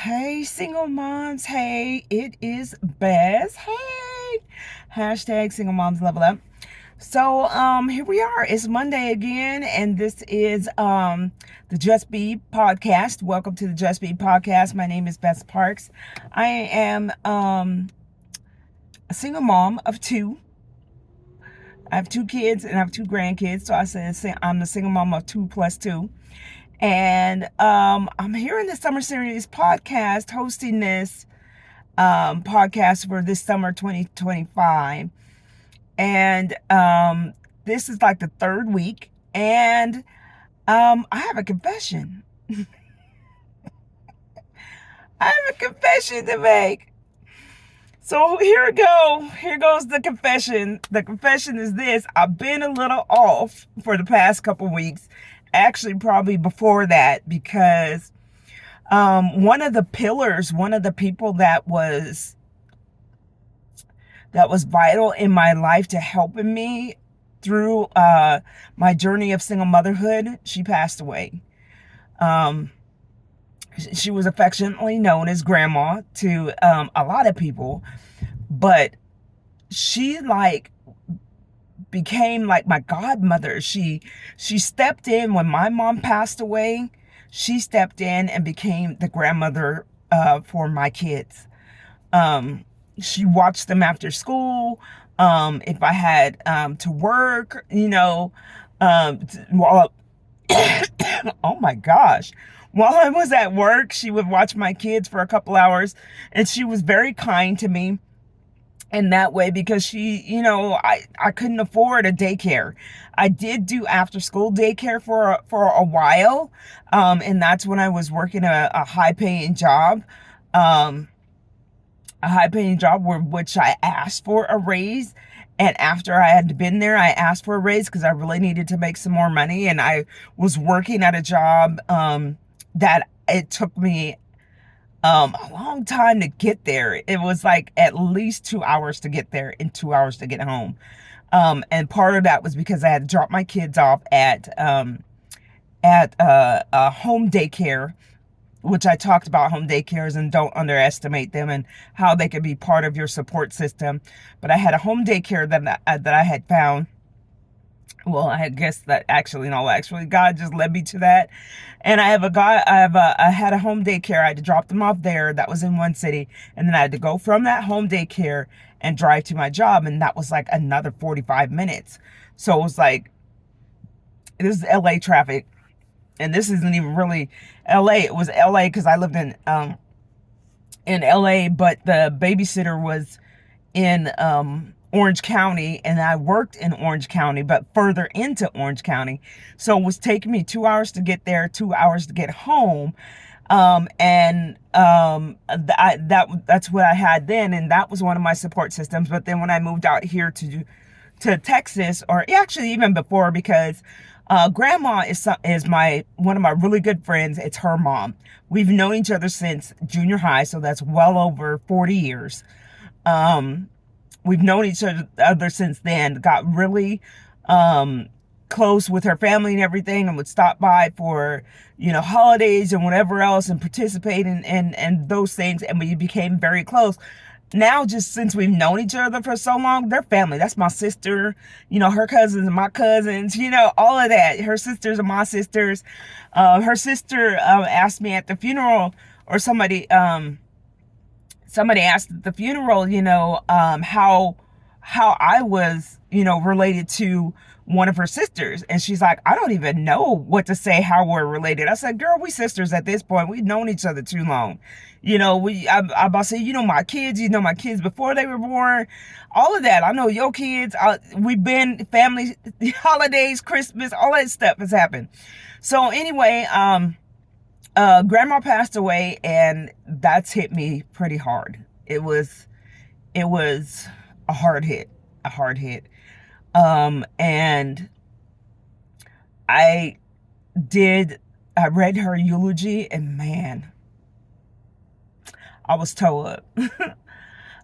Hey, single moms. Hey, it is Bess. Hey, hashtag single moms level up. So, here we are. It's Monday again, and this is the Just Be podcast. Welcome to the Just Be podcast. My name is Bess Parks. I am a single mom of two. I have two kids and I have two grandkids. So I said I'm the single mom of 2 plus 2. And I'm here in the Summer Series podcast, hosting this podcast for this summer 2025. And this is like the third week. And I have a confession. I have a confession to make. So here we go. Here goes the confession. The confession is this. I've been a little off for the past couple weeks. Actually, probably before that, because one of the pillars, one of the people that was vital in my life to helping me through my journey of single motherhood, she passed away. She was affectionately known as grandma to a lot of people, but she became like my godmother. She stepped in when my mom passed away. She stepped in and became the grandmother for my kids. She watched them after school. If I had to work, while oh my gosh. While I was at work, she would watch my kids for a couple hours, and she was very kind to me in that way because I couldn't afford a daycare. I did do after school daycare for a while, and that's when I was working a high paying job. Which I asked for a raise. And after I had been there, I asked for a raise because I really needed to make some more money. And I was working at a job that it took me a long time to get there. It was like at least 2 hours to get there and 2 hours to get home. And part of that was because I had to drop my kids off at a home daycare, which I talked about home daycares and don't underestimate them and how they can be part of your support system. But I had a home daycare that I had found. Well, I guess that actually God just led me to that. And I had a home daycare. I had to drop them off there. That was in one city. And then I had to go from that home daycare and drive to my job. And that was like another 45 minutes. So it was like, this is LA traffic. And this isn't even really LA. It was LA because I lived in LA, but the babysitter was in Orange County, and I worked in Orange County, but further into Orange County. So it was taking me 2 hours to get there, 2 hours to get home. That's what I had then, and that was one of my support systems. But then when I moved out here to Texas, or actually even before, because grandma is one of my really good friends. It's her mom. We've known each other since junior high, so that's well over 40 years. We've known each other since then. Got really close with her family and everything, and would stop by for holidays and whatever else, and participate in those things, and we became very close. Now, just since we've known each other for so long, they're family. That's my sister, her cousins and my cousins, all of that. Her sisters and my sisters. Her sister asked me at the funeral, or somebody asked at the funeral, how I was, related to one of her sisters. And she's like, I don't even know what to say how we're related. I said, girl, we sisters at this point. We've known each other too long. I'm about to say, my kids, my kids before they were born, all of that. I know your kids. We've been family holidays, Christmas, all that stuff has happened. So anyway, grandma passed away, and that's hit me pretty hard. It was a hard hit. And I read her eulogy, and man, I was toe up.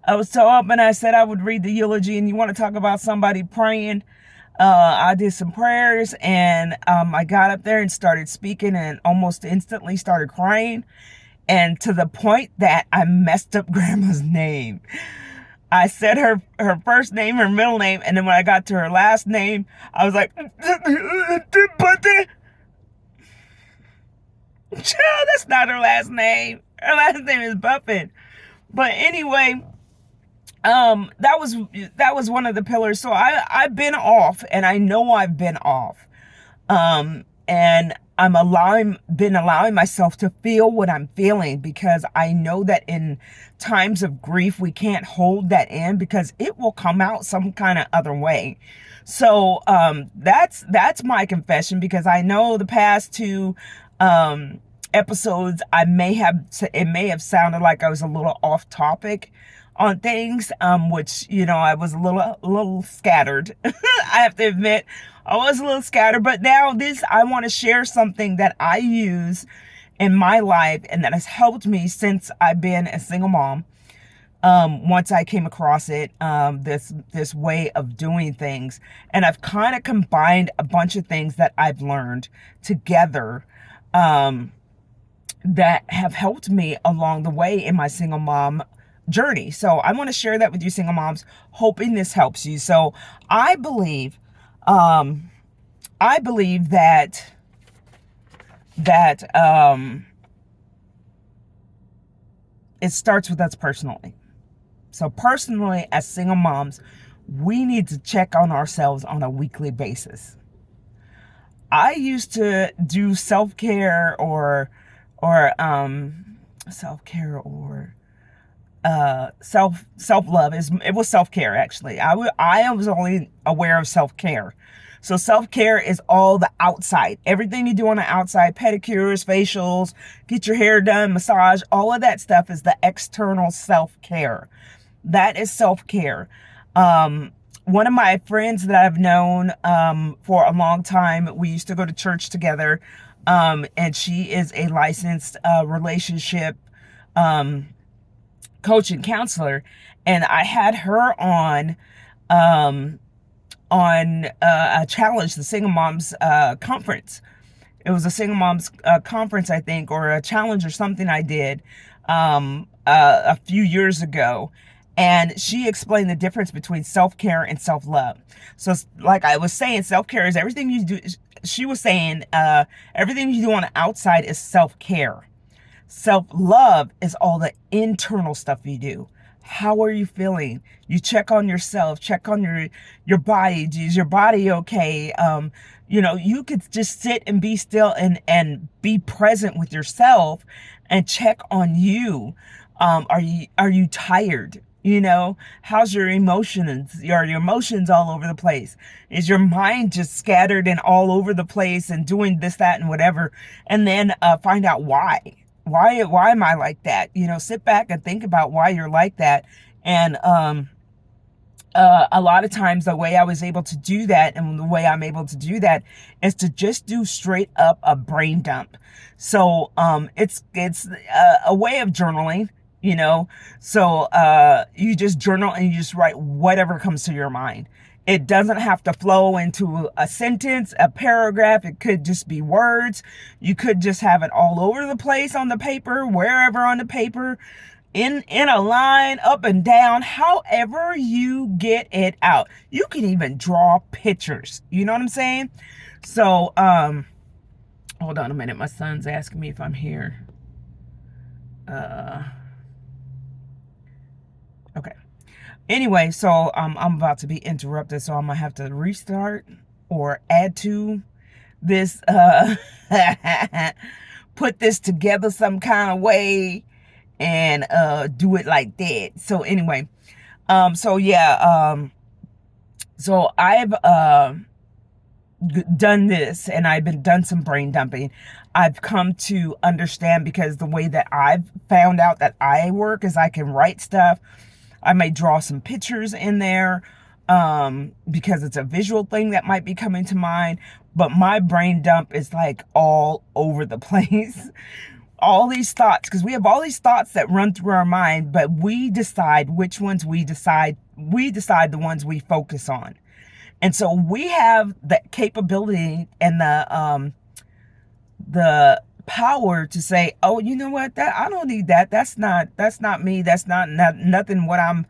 I was toe up, and I said I would read the eulogy. And you want to talk about somebody praying? I did some prayers, and I got up there and started speaking, and almost instantly started crying. And to the point that I messed up grandma's name. I said her first name, her middle name, and then when I got to her last name, I was like, but child, that's not her last name. Her last name is Buffett. But anyway, that was one of the pillars. So I've been off, and I know I've been off. And been allowing myself to feel what I'm feeling, because I know that in times of grief we can't hold that in, because it will come out some kind of other way. So that's my confession, because I know the past two episodes, it may have sounded like I was a little off topic on things, which, I was a little scattered. I have to admit, I was a little scattered, but now I want to share something that I use in my life and that has helped me since I've been a single mom. Once I came across it, this way of doing things, and I've kind of combined a bunch of things that I've learned together, that have helped me along the way in my single mom journey. So I want to share that with you, single moms, hoping this helps you. So I believe, I believe that it starts with us personally. So personally, as single moms, we need to check on ourselves on a weekly basis. I used to do self-care or self-care or self-love. It was self-care, actually. I was only aware of self-care. So self-care is all the outside, everything you do on the outside: pedicures, facials, get your hair done, massage, all of that stuff is the external self-care. That is self-care. One of my friends that I've known for a long time, we used to go to church together, and she is a licensed relationship coach and counselor, and I had her on a challenge, the Single Moms conference. It was a Single Moms conference, I think, or a challenge or something I did a few years ago. And she explained the difference between self-care and self-love. So like I was saying, self-care is everything you do. She was saying everything you do on the outside is self-care. Self-love is all the internal stuff you do. How are you feeling? You check on yourself, check on your body. Is your body okay? You could just sit and be still and be present with yourself and check on you. Are you tired? How's your emotions? Are your emotions all over the place? Is your mind just scattered and all over the place and doing this, that, and whatever? And then find out why. Why am I like that? Sit back and think about why you're like that. And a lot of times the way I was able to do that, and the way I'm able to do that, is to just do straight up a brain dump. So it's a way of journaling. So you just journal and you just write whatever comes to your mind. It doesn't have to flow into a sentence, a paragraph. It could just be words. You could just have it all over the place on the paper, wherever on the paper, in a line, up and down, however you get it out. You can even draw pictures. You know what I'm saying? So hold on a minute. My son's asking me if I'm here. Okay. Anyway, so I'm about to be interrupted, so I'm gonna have to restart or add to this, put this together some kind of way, and do it like that. So anyway, so yeah, so I've done this, and I've done some brain dumping. I've come to understand, because the way that I've found out that I work is I can write stuff. I may draw some pictures in there, because it's a visual thing that might be coming to mind. But my brain dump is like all over the place. All these thoughts, because we have all these thoughts that run through our mind, but we decide which ones we decide the ones we focus on. And so we have the capability and the power to say, oh, you know what, that I don't need that. That's not me. That's not nothing what I'm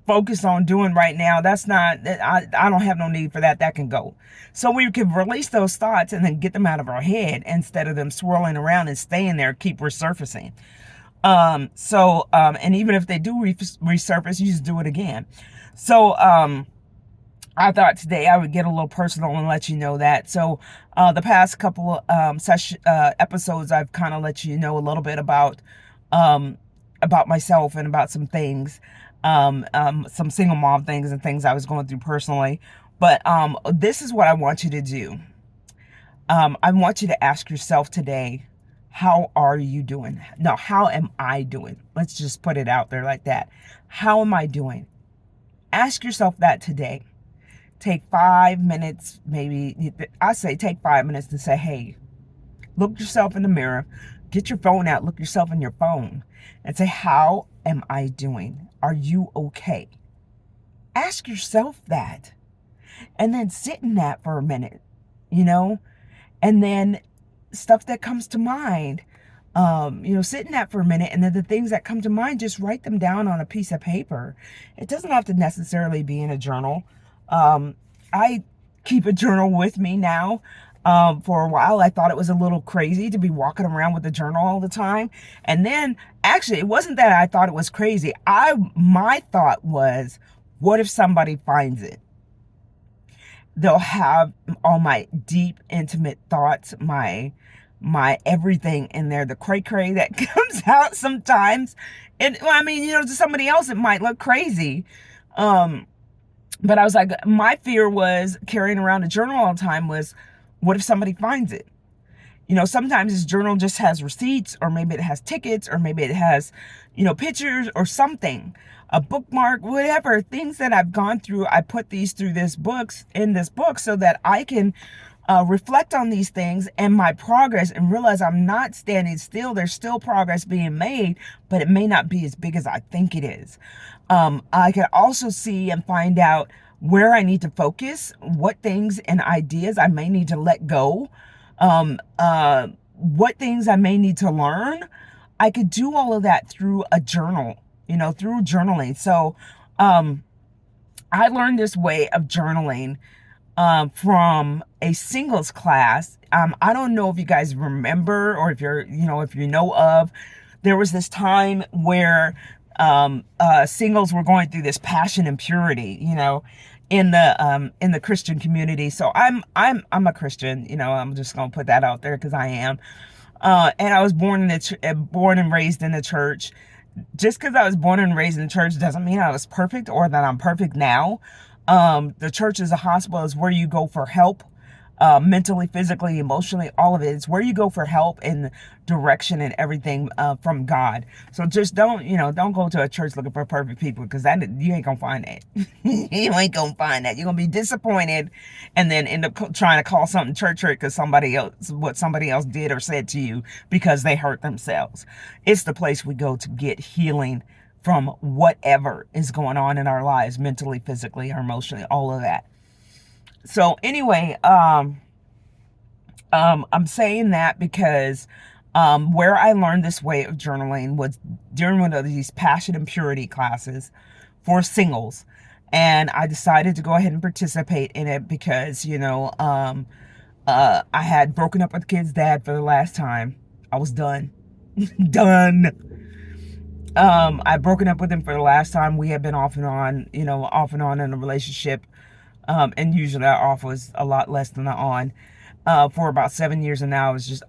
focused on doing right now. That's not, I don't have no need for that. That can go. So we can release those thoughts and then get them out of our head instead of them swirling around and staying there, keep resurfacing. And even if they do resurface, you just do it again. So, I thought today I would get a little personal and let you know that. So, the past couple episodes, I've kind of let you know a little bit about myself and about some things, some single mom things and things I was going through personally. But this is what I want you to do. I want you to ask yourself today, how are you doing? No, how am I doing? Let's just put it out there like that. How am I doing? Ask yourself that today. Take 5 minutes, maybe. I say take 5 minutes to say, hey, look yourself in the mirror, get your phone out, look yourself in your phone and say, how am I doing? Are you okay? Ask yourself that and then sit in that for a minute, and then stuff that comes to mind, sit in that for a minute, and then the things that come to mind, just write them down on a piece of paper. It doesn't have to necessarily be in a journal. I keep a journal with me now. For a while, I thought it was a little crazy to be walking around with a journal all the time. And then, actually, it wasn't that I thought it was crazy. My thought was, what if somebody finds it? They'll have all my deep, intimate thoughts, my everything in there, the cray that comes out sometimes. And I mean, to somebody else it might look crazy. But I was like, my fear was carrying around a journal all the time was, what if somebody finds it? Sometimes this journal just has receipts, or maybe it has tickets, or maybe it has, pictures or something, a bookmark, whatever, things that I've gone through. I put these through in this book so that I can reflect on these things and my progress and realize I'm not standing still. There's still progress being made, but it may not be as big as I think it is. I can also see and find out where I need to focus, what things and ideas I may need to let go, what things I may need to learn. I could do all of that through a journal, through journaling. So I learned this way of journaling from a singles class. I don't know if you guys remember, or if if you know of, there was this time where singles were going through this passion and purity, in the Christian community. So I'm a Christian, I'm just gonna put that out there because I am. And I was born and raised in the church. Just because I was born and raised in the church doesn't mean I was perfect or that I'm perfect now. The church is a hospital, is where you go for help, mentally, physically, emotionally, all of it. It's where you go for help and direction and everything from God. So just don't go to a church looking for perfect people, because you ain't gonna find that. You ain't gonna find that. You're gonna be disappointed and then end up trying to call something church hurt because what somebody else did or said to you because they hurt themselves. It's the place we go to get healing from whatever is going on in our lives, mentally, physically, or emotionally, all of that. So anyway, I'm saying that because where I learned this way of journaling was during one of these passion and purity classes for singles. And I decided to go ahead and participate in it because, I had broken up with the kid's dad for the last time. I was done. Done. I'd broken up with him for the last time. We had been off and on in a relationship. And usually our off was a lot less than the on, for about 7 years. And now I was just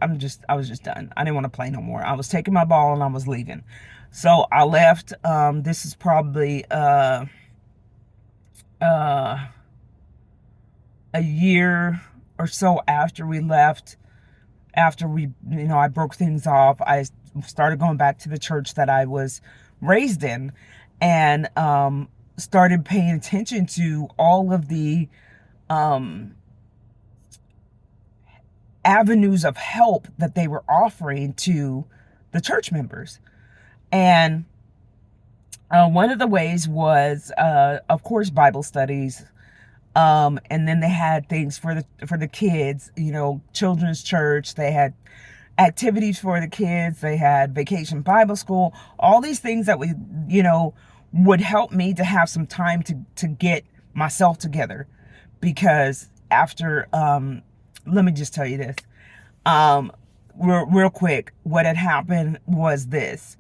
done. I didn't want to play no more. I was taking my ball and I was leaving. So I left. This is probably, a year or so after we left. After I broke things off, I started going back to the church that I was raised in, and started paying attention to all of the avenues of help that they were offering to the church members. And one of the ways was, of course, Bible studies. And then they had things for the kids, children's church. They had activities for the kids. They had vacation Bible school, all these things that you know, would help me to have some time to get myself together. Because after, let me just tell you this, um, real quick, what had happened was this.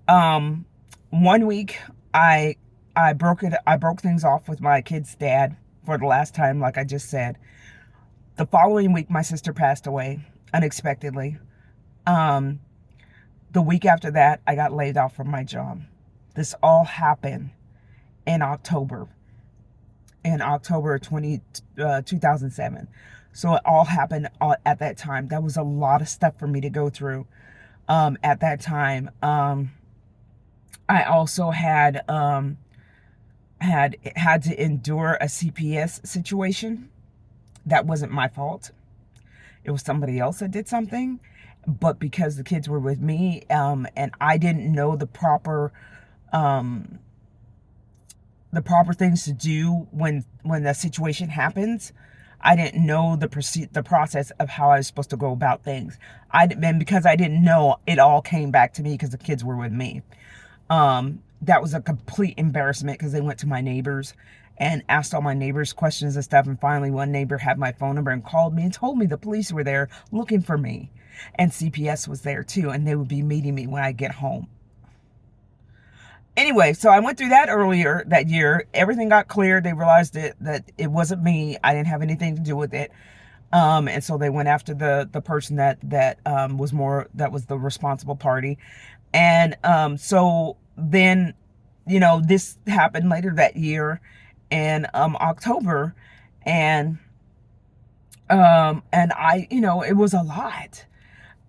Um, one week, I I broke things off with my kid's dad for the last time, like I just said. The following week, my sister passed away unexpectedly. Um, the week after that, I got laid off from my job. This all happened in October, in October 2007. So it all happened at that time. That was a lot of stuff for me to go through at that time. I also had to endure a CPS situation. That wasn't my fault. It was somebody else that did something. But because the kids were with me, and I didn't know um, the proper things to do when the situation happens. I didn't know the process of how I was supposed to go about things. And because I didn't know, it all came back to me because the kids were with me. That was a complete embarrassment because they went to my neighbors and asked all my neighbors questions and stuff. And finally, one neighbor had my phone number and called me and told me the police were there looking for me. And CPS was there too, and they would be meeting me when I get home. Anyway, so I went through that earlier that year. Everything got cleared. They realized that it wasn't me. I didn't have anything to do with it. And so they went after the person that was the responsible party. And so then, you know, this happened later that year in October, and I, you know, it was a lot.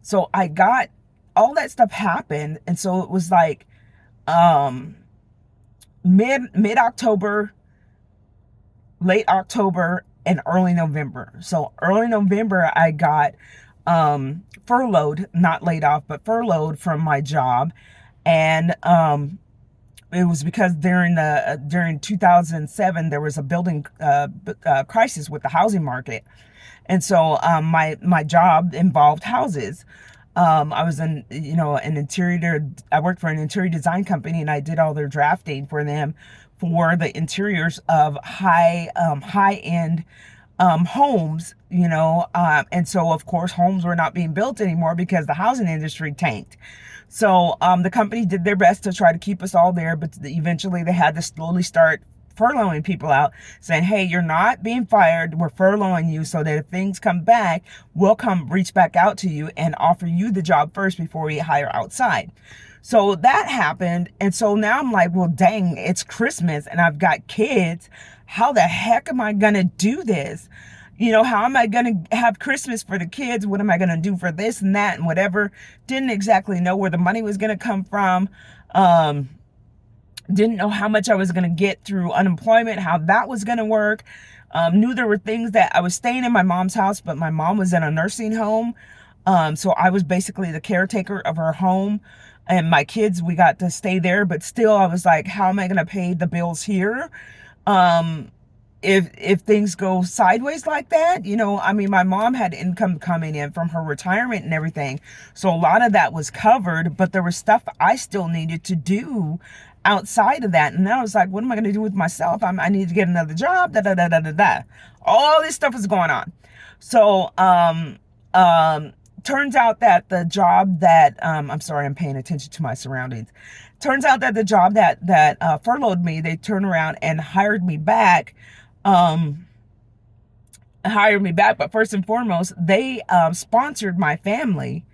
So I got all that stuff happened, and so it was like um mid October, late October, and early November. So early November, I got furloughed, not laid off, but furloughed from my job. And it was because during 2007 there was a building crisis with the housing market. And so my job involved houses. I was I worked for an interior design company, and I did all their drafting for them for the interiors of high end homes, you know. And so of course homes were not being built anymore because the housing industry tanked. So the company did their best to try to keep us all there, but eventually they had to slowly start furloughing people out, saying, hey, you're not being fired, we're furloughing you so that if things come back, we'll come reach back out to you and offer you the job first before we hire outside. So that happened. And so now I'm like, well, dang, it's Christmas and I've got kids. How the heck am I gonna do this? You know, how am I going to have Christmas for the kids? What am I going to do for this and that and whatever? Didn't exactly know where the money was going to come from. Didn't know how much I was going to get through unemployment, how that was going to work. Knew there were things that I was staying in my mom's house, but my mom was in a nursing home. So I was basically the caretaker of her home, and my kids, we got to stay there, but still I was like, how am I going to pay the bills here? If things go sideways like that, you know, I mean, my mom had income coming in from her retirement and everything. So a lot of that was covered, but there was stuff I still needed to do outside of that. And I was like, what am I going to do with myself? I need to get another job, da, da, da, da, da, da. All this stuff is going on. So, turns out that the job that, I'm sorry, I'm paying attention to my surroundings. Turns out that the job that furloughed me, they turned around and hired me back. But first and foremost, they sponsored my family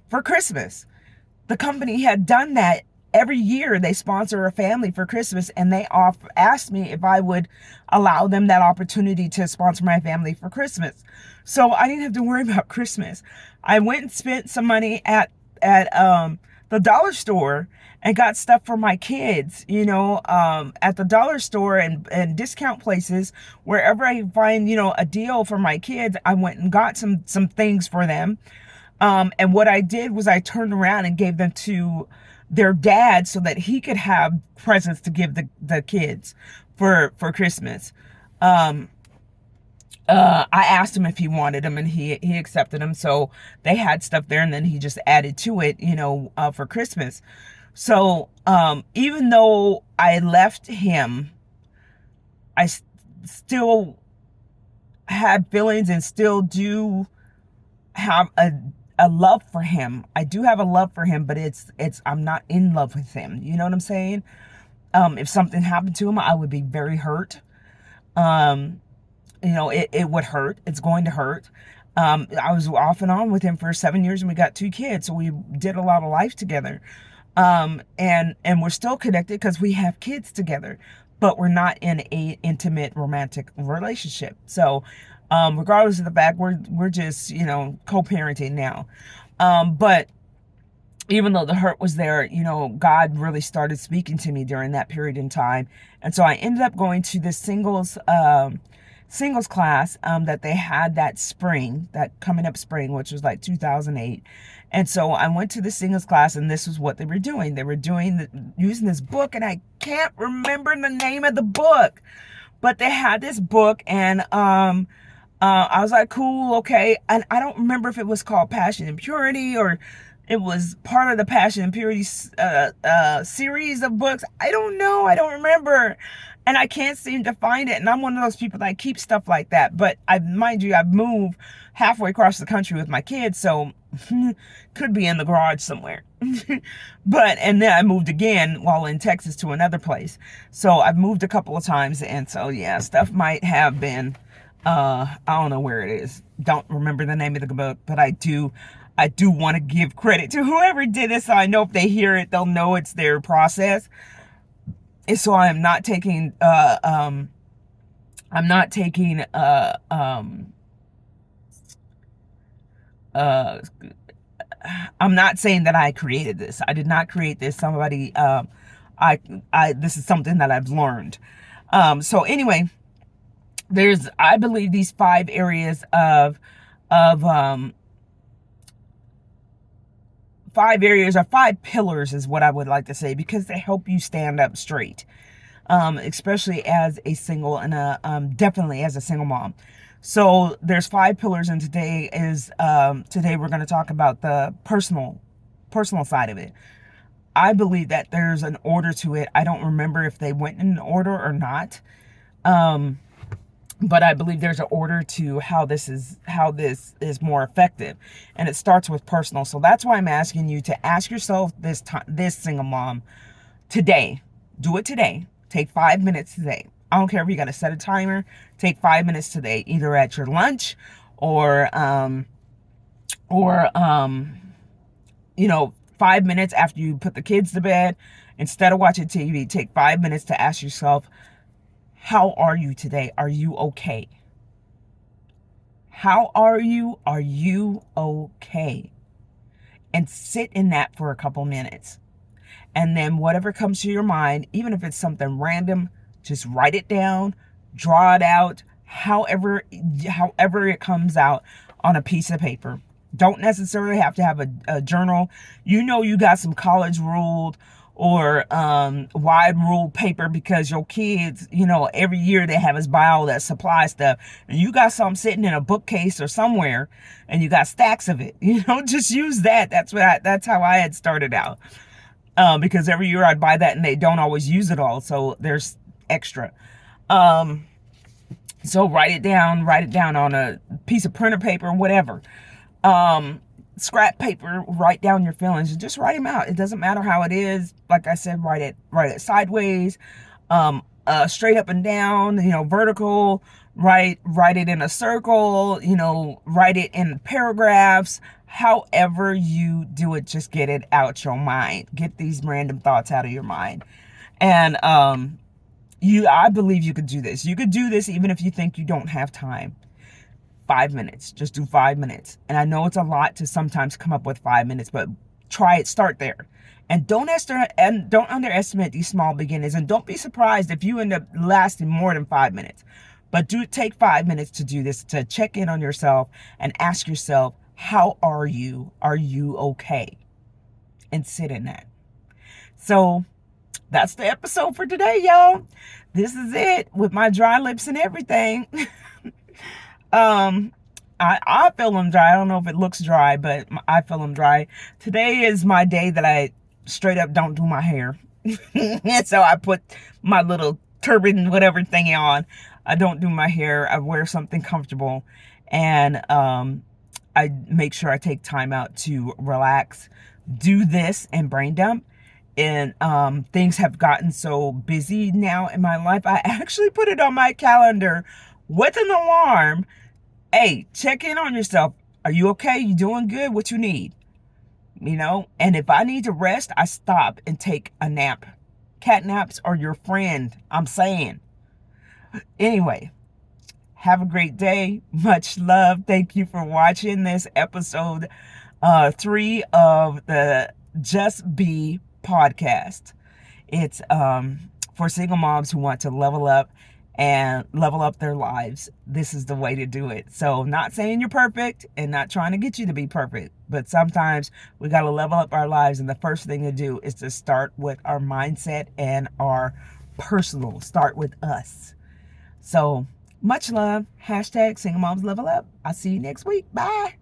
for Christmas. The company had done that every year. They sponsor a family for Christmas, and they asked me if I would allow them that opportunity to sponsor my family for Christmas. So I didn't have to worry about Christmas. I went and spent some money at the dollar store and got stuff for my kids, you know, at the dollar store and discount places. Wherever I find, you know, a deal for my kids, I went and got some things for them. And what I did was I turned around and gave them to their dad so that he could have presents to give the kids for Christmas. I asked him if he wanted them, and he accepted them. So they had stuff there, and then he just added to it, for Christmas. So even though I left him, I still had feelings and still do have a love for him. I do have a love for him, but it's I'm not in love with him. You know what I'm saying? If something happened to him, I would be very hurt. Um, it would hurt. It's going to hurt. I was off and on with him for 7 years, and we got 2 kids, so we did a lot of life together. And we're still connected because we have kids together, but we're not in a intimate romantic relationship. So, regardless of the fact, we're just co-parenting now. But even though the hurt was there, God really started speaking to me during that period in time. And so I ended up going to this singles class that they had that coming up spring, which was like 2008. And so I went to the singles class, and this was what they were doing. They were using this book, and I can't remember the name of the book, but they had this book, and I was like, cool, okay. And I don't remember if it was called Passion and Purity, or it was part of the Passion and Purity series of books. I don't know. I don't remember. And I can't seem to find it. And I'm one of those people that keep stuff like that. But mind you, I've moved halfway across the country with my kids, so could be in the garage somewhere. And then I moved again while in Texas to another place. So I've moved a couple of times, and so yeah, stuff might have been I don't know where it is. Don't remember the name of the book, but I do want to give credit to whoever did this, so I know if they hear it, they'll know it's their process. And so I'm not taking I'm not taking I'm not saying that I created this. I did not create this. Somebody I this is something that I've learned. So anyway, I believe these 5 areas of 5 areas or 5 pillars is what I would like to say, because they help you stand up straight, especially as a single and definitely as a single mom. So there's 5 pillars, and today we're going to talk about the personal side of it. I believe that there's an order to it. I don't remember if they went in an order or not. But I believe there's an order to how this is more effective, and it starts with personal. So that's why I'm asking you to ask yourself this single mom, today. Do it today. Take 5 minutes today. I don't care if you got to set a timer. Take 5 minutes today, either at your lunch or 5 minutes after you put the kids to bed. Instead of watching TV, take 5 minutes to ask yourself, how are you today? Are you okay? How are you? Are you okay? And sit in that for a couple minutes. And then whatever comes to your mind, even if it's something random, just write it down, draw it out, however it comes out on a piece of paper. Don't necessarily have to have a journal. You got some college ruled or wide ruled paper, because your kids, every year they have us buy all that supply stuff, and you got some sitting in a bookcase or somewhere, and you got stacks of it. Just use that. That's how I had started out, because every year I'd buy that, and they don't always use it all, so there's extra. So write it down on a piece of printer paper, whatever. Scrap paper, write down your feelings, and just write them out. It doesn't matter how it is. Like I said, write it sideways, straight up and down, vertical, write it in a circle, write it in paragraphs. However you do it, just get it out your mind. Get these random thoughts out of your mind. And I believe you could do this. You could do this even if you think you don't have time. 5 minutes. Just do 5 minutes. And I know it's a lot to sometimes come up with 5 minutes, but try it. Start there. And don't underestimate these small beginnings. And don't be surprised if you end up lasting more than 5 minutes. But take 5 minutes to do this, to check in on yourself and ask yourself, how are you? Are you okay? And sit in that. So that's the episode for today, y'all. This is it, with my dry lips and everything. Um, I feel them dry. I don't know if it looks dry, but I feel them dry. Today is my day that I straight up don't do my hair. And so I put my little turban, whatever thingy on. I don't do my hair. I wear something comfortable. And I make sure I take time out to relax, do this, and brain dump. And things have gotten so busy now in my life. I actually put it on my calendar with an alarm. Hey, check in on yourself. Are you okay? You doing good? What you need? You know? And if I need to rest, I stop and take a nap. Cat naps are your friend, I'm saying. Anyway, have a great day. Much love. Thank you for watching this episode 3 of the Just Be podcast. It's for single moms who want to level up and level up their lives. This is the way to do it. So, not saying you're perfect and not trying to get you to be perfect, but sometimes we got to level up our lives. And the first thing to do is to start with our mindset and our personal. Start with us. So, much love. Hashtag single moms level up. I'll see you next week. Bye.